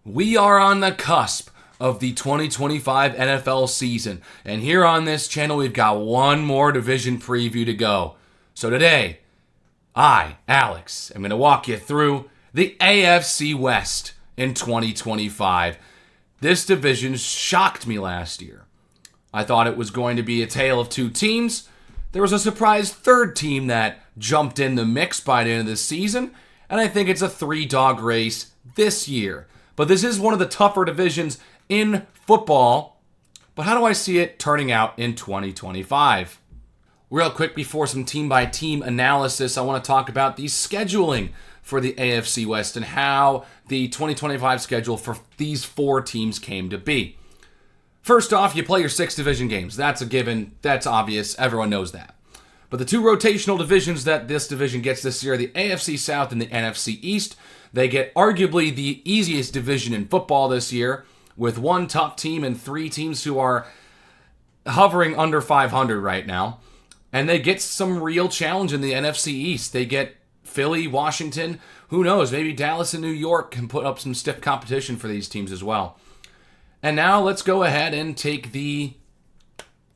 We are on the cusp of the 2025 NFL season, and here on this channel we've got one more division preview to go. So today, I, Alex, am going to walk you through the AFC West in 2025. This division shocked me last year. I thought it was going to be a tale of two teams. There was a surprise third team that jumped in the mix by the end of the season, and I think it's a three-dog race this year. But this is one of the tougher divisions in football. But how do I see it turning out in 2025? Real quick, before some team-by-team analysis, I want to talk about the scheduling for the AFC West and how the 2025 schedule for these four teams came to be. First off, you play your 6 division games. That's a given. That's obvious. Everyone knows that. But the two rotational divisions that this division gets this year, the AFC South and the NFC East, they get arguably the easiest division in football this year, with one tough team and 3 teams who are hovering under 500 right now. And they get some real challenge in the NFC East. They get Philly, Washington, who knows, maybe Dallas and New York can put up some stiff competition for these teams as well. And now let's go ahead and take the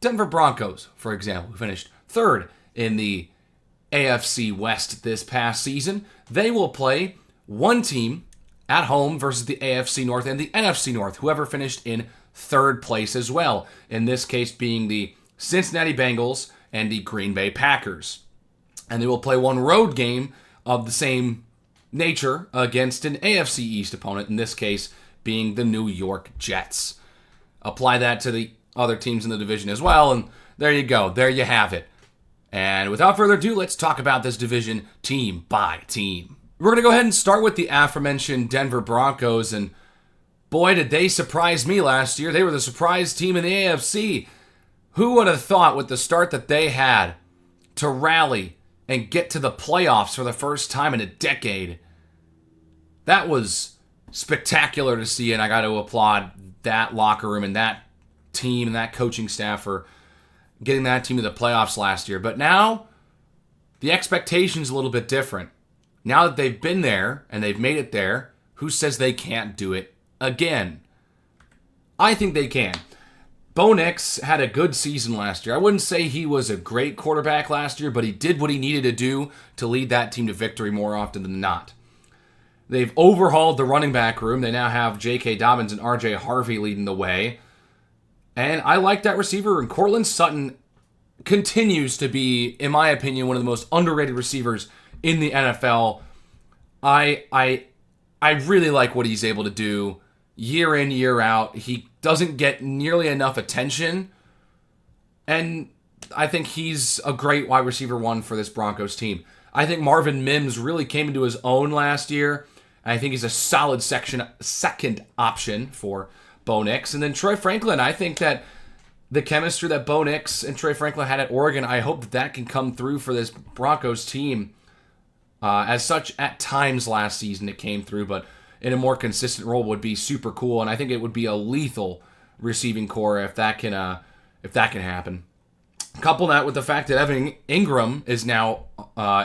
Denver Broncos, for example, who finished third in the AFC West this past season. They will play one team at home versus the AFC North and the NFC North, whoever finished in third place as well. In this case being the Cincinnati Bengals and the Green Bay Packers. And they will play one road game of the same nature against an AFC East opponent, in this case being the New York Jets. Apply that to the other teams in the division as well, and there you go. There you have it. And without further ado, let's talk about this division team by team. We're going to go ahead and start with the aforementioned Denver Broncos, and boy, did they surprise me last year. They were the surprise team in the AFC. Who would have thought with the start that they had to rally and get to the playoffs for the first time in a decade? That was spectacular to see, and I got to applaud that locker room and that team and that coaching staff for getting that team to the playoffs last year. But now, the expectation's a little bit different. Now that they've been there and they've made it there, who says they can't do it again? I think they can. Bo Nix had a good season last year. I wouldn't say he was a great quarterback last year, but he did what he needed to do to lead that team to victory more often than not. They've overhauled the running back room. They now have J.K. Dobbins and R.J. Harvey leading the way. And I like that receiver. And Cortland Sutton continues to be, in my opinion, one of the most underrated receivers in the NFL. I really like what he's able to do year in, year out. He doesn't get nearly enough attention. And I think he's a great wide receiver one for this Broncos team. I think Marvin Mims really came into his own last year. I think he's a solid second option for Bo Nix. And then Troy Franklin, I think that the chemistry that Bo Nix and Troy Franklin had at Oregon, I hope that can come through for this Broncos team. As such, at times last season it came through, but in a more consistent role would be super cool. And I think it would be a lethal receiving core if that can happen. Couple that with the fact that Evan Ingram is now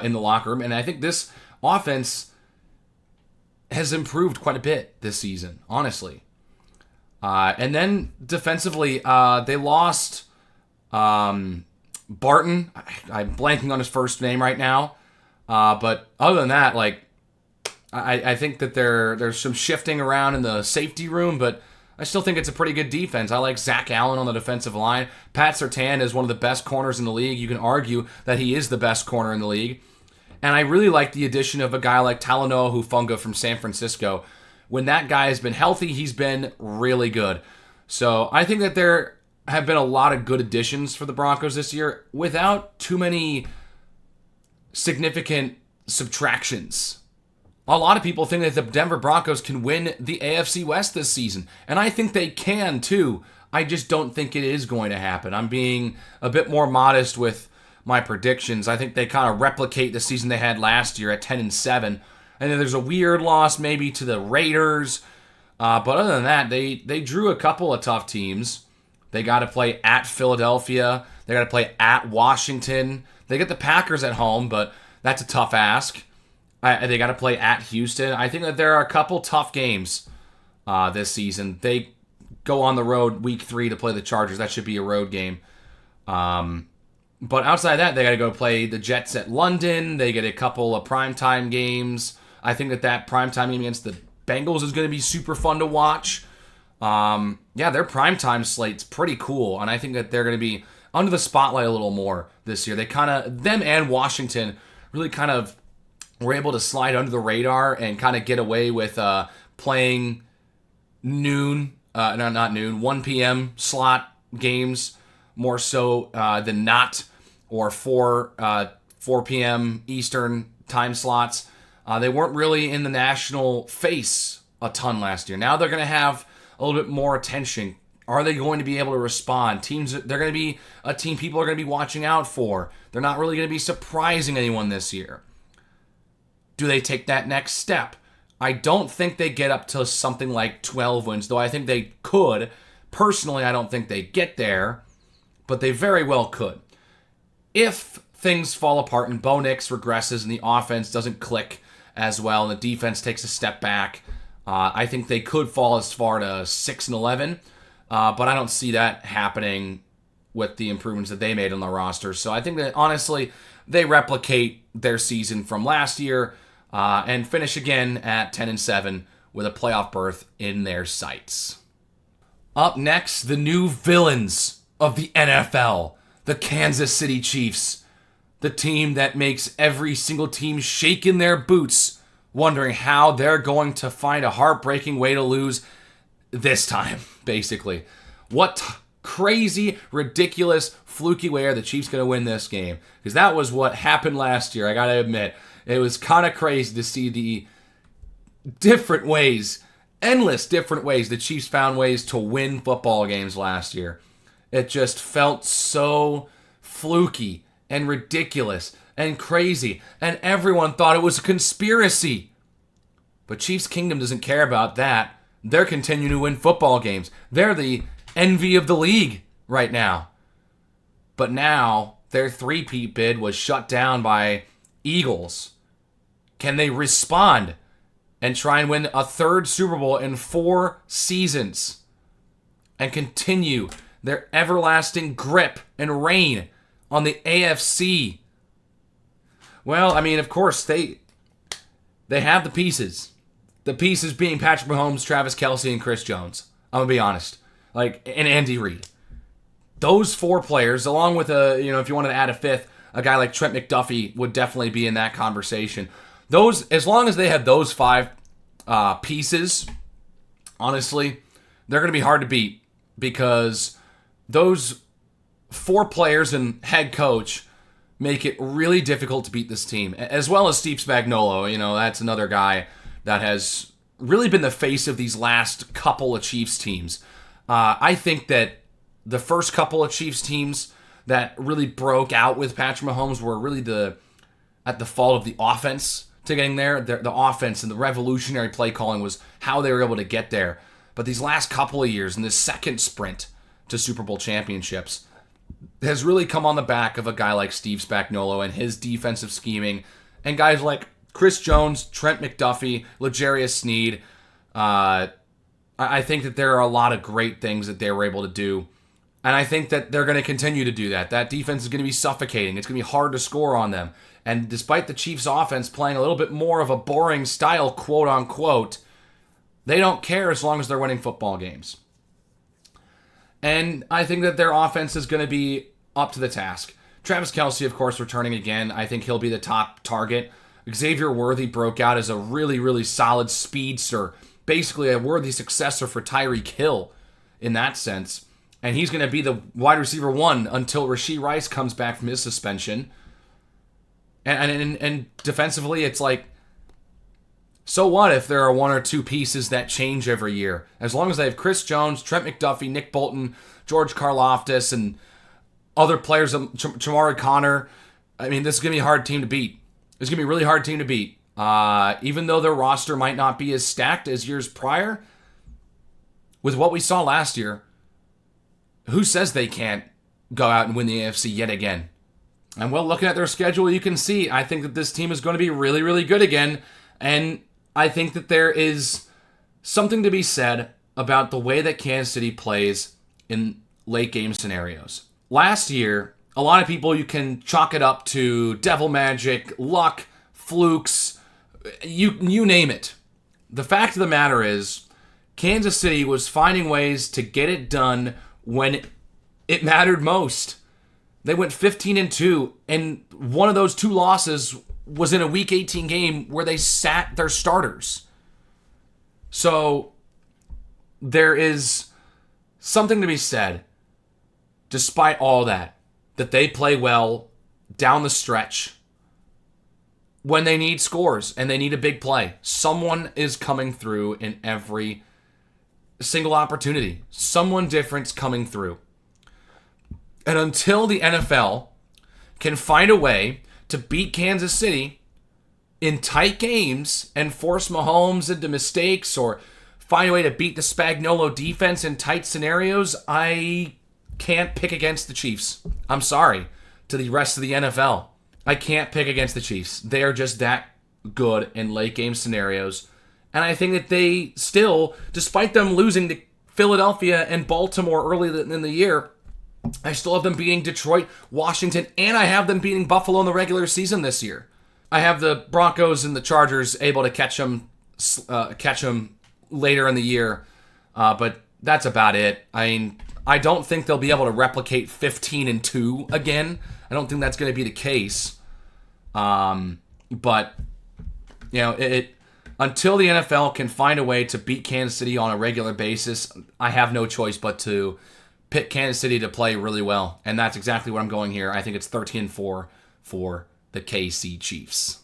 in the locker room, and I think this offense has improved quite a bit this season, honestly. And then defensively, they lost Barton. I'm blanking on his first name right now. But other than that, I think that there's some shifting around in the safety room, but I still think it's a pretty good defense. I like Zach Allen on the defensive line. Pat Surtain is one of the best corners in the league. You can argue that he is the best corner in the league. And I really like the addition of a guy like Talanoa Hufanga from San Francisco. When that guy has been healthy, he's been really good. So I think that there have been a lot of good additions for the Broncos this year without too many significant subtractions. A lot of people think that the Denver Broncos can win the AFC West this season, and I think they can too. I just don't think it is going to happen. I'm being a bit more modest with my predictions. I think they kind of replicate the season they had last year at 10-7, and then there's a weird loss maybe to the Raiders, but other than that, they drew a couple of tough teams. They got to play at Philadelphia. They got to play at Washington. They get the Packers at home, but that's a tough ask. They got to play at Houston. I think that there are a couple tough games this season. They go on the road week 3 to play the Chargers. That should be a road game. But outside of that, they got to go play the Jets at London. They get a couple of primetime games. I think that primetime game against the Bengals is going to be super fun to watch. Their primetime slate's pretty cool, and I think that they're going to be under the spotlight a little more this year. They them and Washington really kind of were able to slide under the radar and kind of get away with playing 1 p.m. slot games more so than not, or 4 p.m. Eastern time slots. They weren't really in the national face a ton last year. Now they're going to have a little bit more attention. Are they going to be able to respond? They're going to be a team people are going to be watching out for. They're not really going to be surprising anyone this year. Do they take that next step? I don't think they get up to something like 12 wins, though I think they could. Personally, I don't think they get there, but they very well could. If things fall apart and Bo Nix regresses and the offense doesn't click as well and the defense takes a step back, I think they could fall as far to 6-11, but I don't see that happening with the improvements that they made on the roster. So I think that, honestly, they replicate their season from last year and finish again at 10-7 with a playoff berth in their sights. Up next, the new villains of the NFL, the Kansas City Chiefs, the team that makes every single team shake in their boots, wondering how they're going to find a heartbreaking way to lose this time, basically. What crazy, ridiculous, fluky way are the Chiefs going to win this game? Because that was what happened last year, I got to admit. It was kind of crazy to see the different ways, endless different ways the Chiefs found ways to win football games last year. It just felt so fluky and ridiculous and crazy, and everyone thought it was a conspiracy. But Chiefs Kingdom doesn't care about that. They're continuing to win football games. They're the envy of the league right now. But now their 3-peat bid was shut down by Eagles. Can they respond and try and win a 3rd Super Bowl in 4 seasons and continue their everlasting grip and reign on the AFC? Well, I mean, of course, they have the pieces. The pieces being Patrick Mahomes, Travis Kelce, and Chris Jones. I'm going to be honest. And Andy Reid. Those 4 players, along with, if you wanted to add a 5th, a guy like Trent McDuffie would definitely be in that conversation. As long as they have those 5 pieces, honestly, they're going to be hard to beat, because those 4 players and head coach make it really difficult to beat this team, as well as Steve Spagnuolo. That's another guy that has really been the face of these last couple of Chiefs teams. I think that the first couple of Chiefs teams that really broke out with Patrick Mahomes were really at the fault of the offense to getting there. The offense and the revolutionary play calling was how they were able to get there. But these last couple of years, in this second sprint to Super Bowl championships, has really come on the back of a guy like Steve Spagnuolo and his defensive scheming, and guys like Chris Jones, Trent McDuffie, L'Jarius Sneed. I think that there are a lot of great things that they were able to do, and I think that they're going to continue to do that. That defense is going to be suffocating. It's going to be hard to score on them. And despite the Chiefs' offense playing a little bit more of a boring style, quote-unquote, they don't care as long as they're winning football games. And I think that their offense is going to be up to the task. Travis Kelce, of course, returning again. I think he'll be the top target. Xavier Worthy broke out as a really, really solid speedster. Basically a worthy successor for Tyreek Hill in that sense. And he's going to be the wide receiver 1 until Rashee Rice comes back from his suspension. And defensively, it's like, so what if there are 1 or 2 pieces that change every year? As long as they have Chris Jones, Trent McDuffie, Nick Bolton, George Karlaftis, and other players, Chamari Connor, I mean, this is going to be a hard team to beat. It's going to be a really hard team to beat. Even though their roster might not be as stacked as years prior, with what we saw last year, who says they can't go out and win the AFC yet again? And well, looking at their schedule, you can see, I think that this team is going to be really, really good again. And I think that there is something to be said about the way that Kansas City plays in late game scenarios. Last year, a lot of people, you can chalk it up to devil magic, luck, flukes, you name it. The fact of the matter is, Kansas City was finding ways to get it done when it mattered most. They went 15-2, and one of those 2 losses was in a Week 18 game where they sat their starters. So there is something to be said, despite all that they play well down the stretch when they need scores and they need a big play. Someone is coming through in every single opportunity. Someone different's coming through. And until the NFL can find a way to beat Kansas City in tight games and force Mahomes into mistakes or find a way to beat the Spagnuolo defense in tight scenarios, I can't pick against the Chiefs. I'm sorry to the rest of the NFL. I can't pick against the Chiefs. They are just that good in late game scenarios. And I think that they still, despite them losing to Philadelphia and Baltimore early in the year, I still have them beating Detroit, Washington, and I have them beating Buffalo in the regular season this year. I have the Broncos and the Chargers able to catch them later in the year, but that's about it. I mean, I don't think they'll be able to replicate 15-2 again. I don't think that's going to be the case. But you know, until the NFL can find a way to beat Kansas City on a regular basis, I have no choice but to pick Kansas City to play really well, and that's exactly what I'm going here. I think it's 13-4 for the KC Chiefs.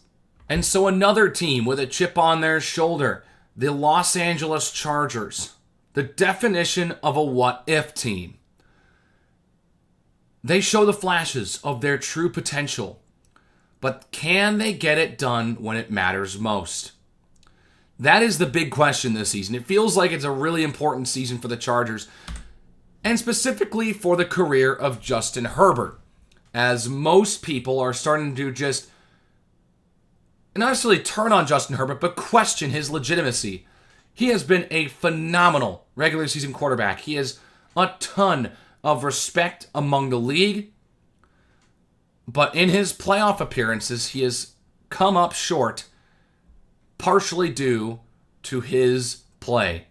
And so another team with a chip on their shoulder, the Los Angeles Chargers, the definition of a what-if team. They show the flashes of their true potential, but can they get it done when it matters most? That is the big question this season. It feels like it's a really important season for the Chargers, and specifically for the career of Justin Herbert, as most people are starting to just not necessarily turn on Justin Herbert, but question his legitimacy. He has been a phenomenal regular season quarterback. He has a ton of respect among the league, but in his playoff appearances, he has come up short, partially due to his play.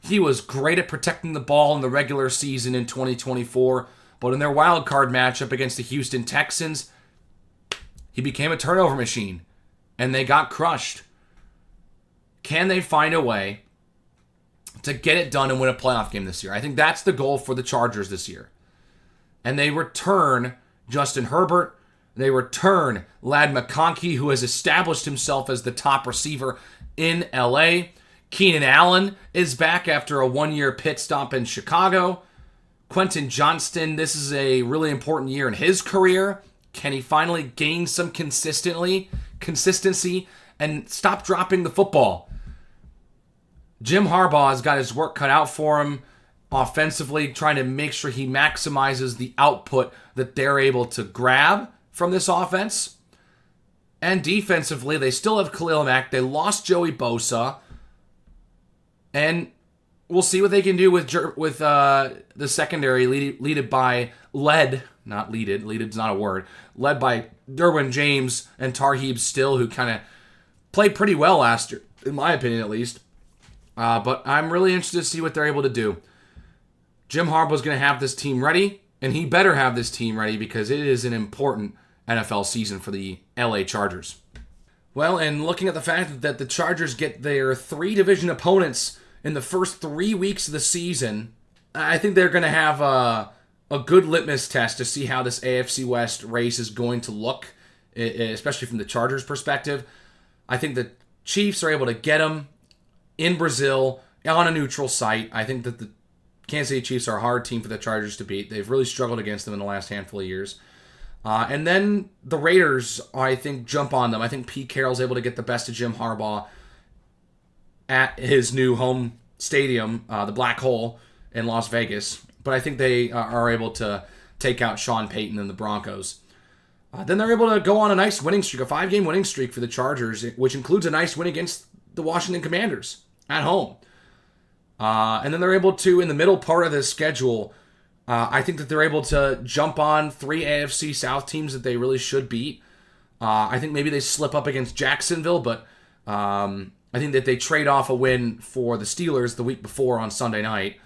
He was great at protecting the ball in the regular season in 2024, but in their wild card matchup against the Houston Texans, he became a turnover machine, and they got crushed. Can they find a way to get it done and win a playoff game this year? I think that's the goal for the Chargers this year. And they return Justin Herbert. They return Ladd McConkey, who has established himself as the top receiver in LA. Keenan Allen is back after a 1-year pit stop in Chicago. Quentin Johnston, this is a really important year in his career. Can he finally gain some consistency and stop dropping the football? Jim Harbaugh has got his work cut out for him offensively, trying to make sure he maximizes the output that they're able to grab from this offense. And defensively, they still have Khalil Mack. They lost Joey Bosa. And we'll see what they can do with the secondary led by Derwin James and Tarheeb Still, who kind of played pretty well last year, in my opinion at least. But I'm really interested to see what they're able to do. Jim Harbaugh's going to have this team ready, and he better have this team ready because it is an important NFL season for the LA Chargers. Well, and looking at the fact that the Chargers get their 3 division opponents in the first 3 weeks of the season, I think they're going to have a good litmus test to see how this AFC West race is going to look, especially from the Chargers' perspective. I think the Chiefs are able to get them in Brazil on a neutral site. I think that the Kansas City Chiefs are a hard team for the Chargers to beat. They've really struggled against them in the last handful of years. And then the Raiders, I think, jump on them. I think Pete Carroll's able to get the best of Jim Harbaugh at his new home stadium, the Black Hole in Las Vegas. But I think they are able to take out Sean Payton and the Broncos. Then they're able to go on a nice winning streak, a 5-game winning streak for the Chargers, which includes a nice win against the Washington Commanders at home. And then they're able to, in the middle part of this schedule, I think that they're able to jump on 3 AFC South teams that they really should beat. I think maybe they slip up against Jacksonville, but I think that they trade off a win for the Steelers the week before on Sunday night.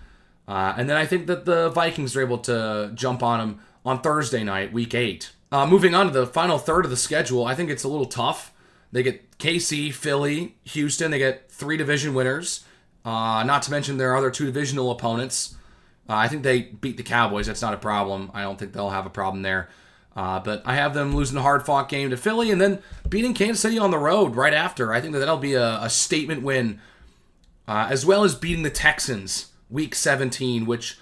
And then I think that the Vikings are able to jump on them on Thursday night, week 8. Moving on to the final third of the schedule, I think it's a little tough. They get KC, Philly, Houston. They get 3 division winners. Not to mention their other 2 divisional opponents. I think they beat the Cowboys. That's not a problem. I don't think they'll have a problem there. But I have them losing a hard-fought game to Philly and then beating Kansas City on the road right after. I think that that'll be a statement win, as well as beating the Texans week 17, which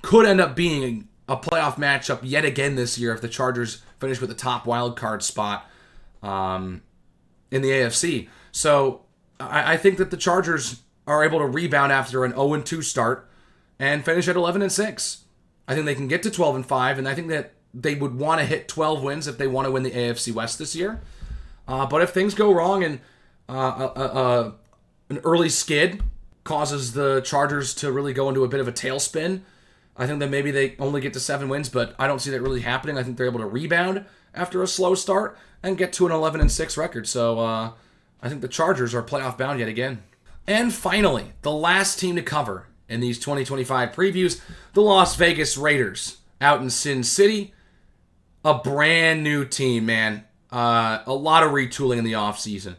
could end up being a playoff matchup yet again this year if the Chargers finish with the top wild card spot in the AFC. So I think that the Chargers are able to rebound after an 0-2 start and finish at 11-6. I think they can get to 12-5, and I think that they would want to hit 12 wins if they want to win the AFC West this year. But if things go wrong and an early skid causes the Chargers to really go into a bit of a tailspin, I think that maybe they only get to 7 wins, but I don't see that really happening. I think they're able to rebound after a slow start and get to an 11-6 record. So I think the Chargers are playoff bound yet again. And finally, the last team to cover in these 2025 previews, the Las Vegas Raiders out in Sin City. A brand new team, man. A lot of retooling in the offseason.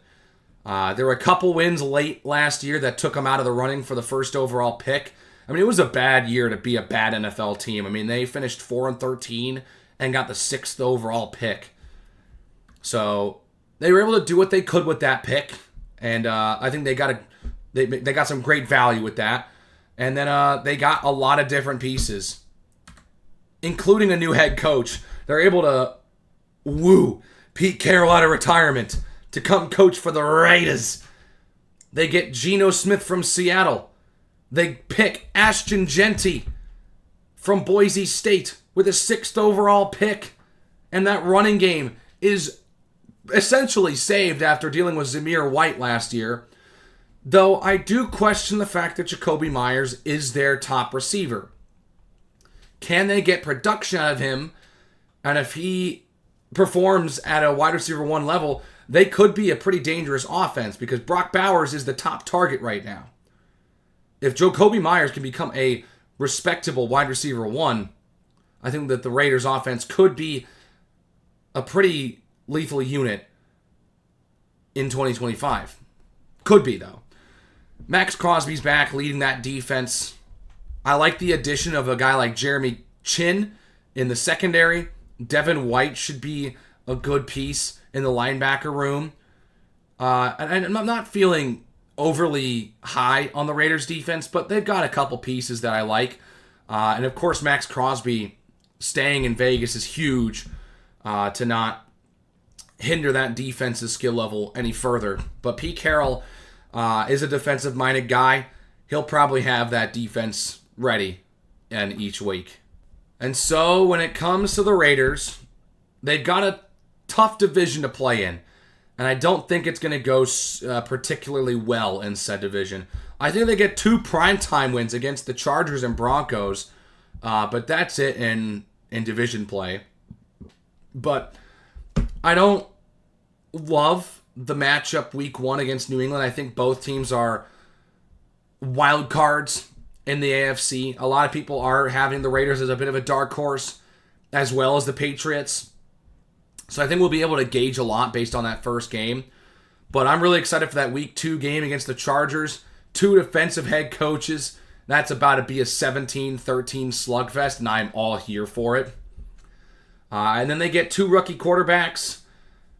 There were a couple wins late last year that took them out of the running for the first overall pick. I mean, it was a bad year to be a bad NFL team. I mean, they finished 4-13 and got the 6th overall pick. So they were able to do what they could with that pick, and I think they got some great value with that. And then they got a lot of different pieces, including a new head coach. They're able to woo Pete Carroll out of retirement to come coach for the Raiders. They get Geno Smith from Seattle. They pick Ashton Genty from Boise State with a 6th overall pick. And that running game is essentially saved after dealing with Zamir White last year. Though I do question the fact that Jacoby Myers is their top receiver. Can they get production out of him? And if he performs at a wide receiver 1 level, they could be a pretty dangerous offense because Brock Bowers is the top target right now. If Jacoby Myers can become a respectable wide receiver 1, I think that the Raiders offense could be a pretty lethal unit in 2025. Could be, though. Max Crosby's back leading that defense. I like the addition of a guy like Jeremy Chin in the secondary. Devin White should be a good piece in the linebacker room. And I'm not feeling overly high on the Raiders defense, but they've got a couple pieces that I like. And of course, Max Crosby staying in Vegas is huge to not hinder that defense's skill level any further. But Pete Carroll is a defensive-minded guy. He'll probably have that defense ready in each week. And so when it comes to the Raiders, they've got a tough division to play in. And I don't think it's going to go particularly well in said division. I think they get 2 primetime wins against the Chargers and Broncos. But that's it in division play. But I don't love the matchup week 1 against New England. I think both teams are wild cards in the AFC. A lot of people are having the Raiders as a bit of a dark horse, as well as the Patriots. So I think we'll be able to gauge a lot based on that first game. But I'm really excited for that week 2 game against the Chargers. 2 defensive head coaches. That's about to be a 17-13 slugfest, and I'm all here for it. And then they get 2 rookie quarterbacks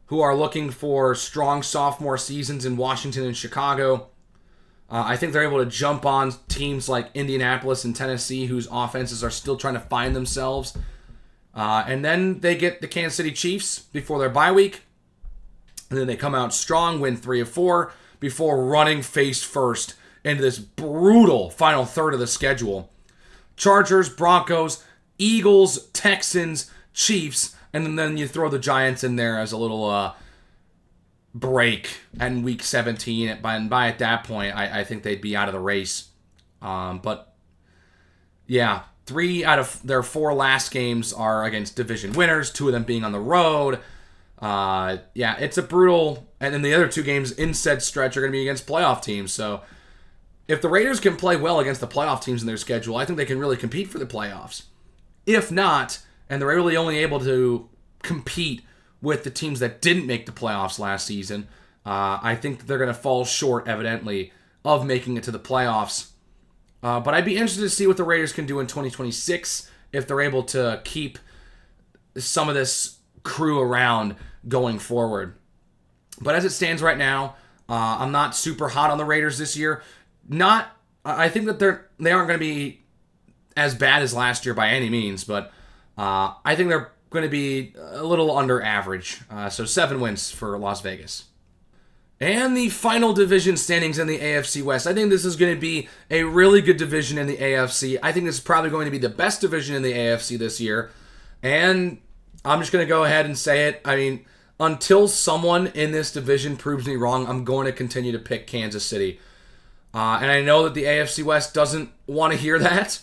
who are looking for strong sophomore seasons in Washington and Chicago. I think they're able to jump on teams like Indianapolis and Tennessee, whose offenses are still trying to find themselves. And then they get the Kansas City Chiefs before their bye week. And then they come out strong, win 3 of 4, before running face first into this brutal final third of the schedule. Chargers, Broncos, Eagles, Texans, Chiefs, and then you throw the Giants in there as a little break in week 17. And by at that point, I think they'd be out of the race But yeah, 3 out of their 4 last games are against division winners, 2 of them being on the road. Yeah, it's a brutal, and then the other 2 games in said stretch are going to be against playoff teams. So if the Raiders can play well against the playoff teams in their schedule, I think they can really compete for the playoffs. If not, and they're really only able to compete with the teams that didn't make the playoffs last season, I think that they're going to fall short, evidently, of making it to the playoffs. But I'd be interested to see what the Raiders can do in 2026 if they're able to keep some of this crew around going forward. But as it stands right now, I'm not super hot on the Raiders this year. I think that they aren't going to be as bad as last year by any means, but I think they're going to be a little under average. So 7 wins for Las Vegas. And the final division standings in the AFC West. I think this is going to be a really good division in the AFC. I think this is probably going to be the best division in the AFC this year. And I'm just going to go ahead and say it. I mean, until someone in this division proves me wrong, I'm going to continue to pick Kansas City. And I know that the AFC West doesn't want to hear that,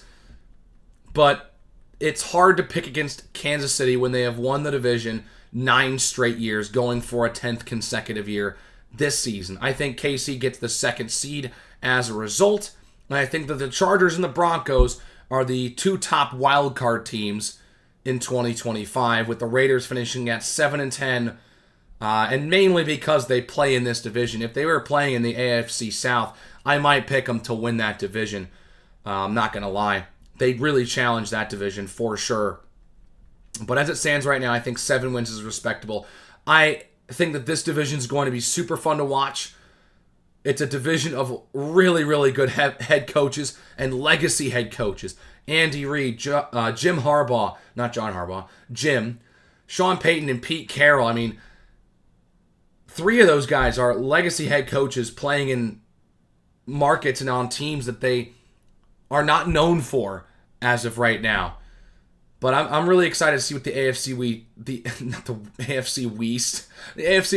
but it's hard to pick against Kansas City when they have won the division 9 straight years, going for a 10th consecutive year this season. I think KC gets the 2nd seed as a result, and I think that the Chargers and the Broncos are the 2 top wildcard teams in 2025, with the Raiders finishing at 7-10, and mainly because they play in this division. If they were playing in the AFC South, I might pick them to win that division. I'm not going to lie. They'd really challenge that division for sure. But as it stands right now, I think 7 wins is respectable. I think that this division is going to be super fun to watch. It's a division of really, really good head coaches and legacy head coaches. Andy Reid, Jim Harbaugh, not John Harbaugh, Jim, Sean Payton, and Pete Carroll. I mean, 3 of those guys are legacy head coaches playing in markets and on teams that they are not known for as of right now. But I'm really excited to see what the AFC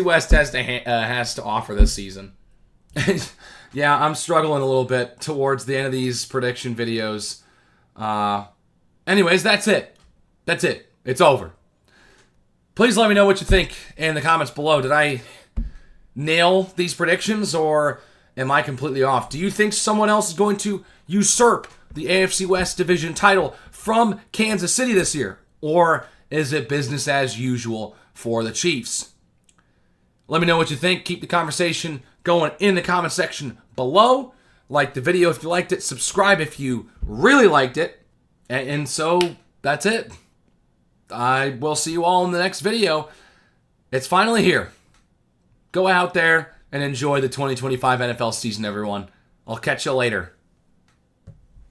West has to offer this season. Yeah, I'm struggling a little bit towards the end of these prediction videos. Anyways, that's it. It's over. Please let me know what you think in the comments below. Did I nail these predictions, or am I completely off? Do you think someone else is going to usurp the AFC West division title from Kansas City this year? Or is it business as usual for the Chiefs? Let me know what you think. Keep the conversation going in the comment section below. Like the video if you liked it. Subscribe if you really liked it. And so that's it. I will see you all in the next video. It's finally here. Go out there and enjoy the 2025 NFL season, everyone. I'll catch you later.